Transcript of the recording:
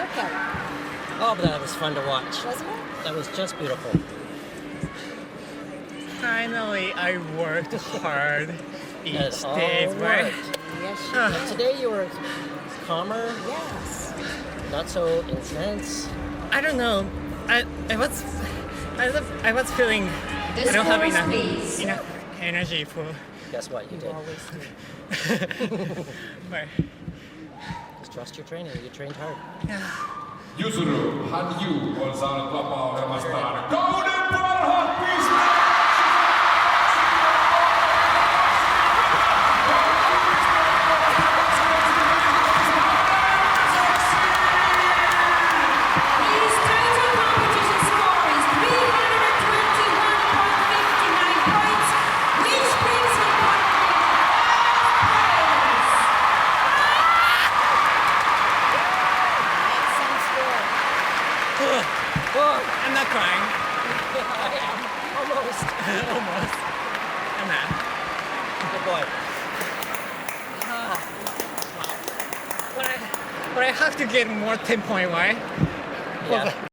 workout? Oh, but that was fun to watch. Wasn't it? That was just beautiful. Finally, I worked hard each It all day, right? worked. Yes, she But did. today you were calmer, Yes. not so intense. I don't know. I was feeling I don't have enough energy for. Guess what? You You did. always do. But, Just trust your training. You trained hard. Yuzuru Hanyu Gonzalo Papao Ramastar. Golden Ball Peace! His total competition score is 321.59 points, which brings him Makes sense good. I'm not crying. Almost. Almost. I'm not. Good boy. But I have to get more 10 point, right? Yeah.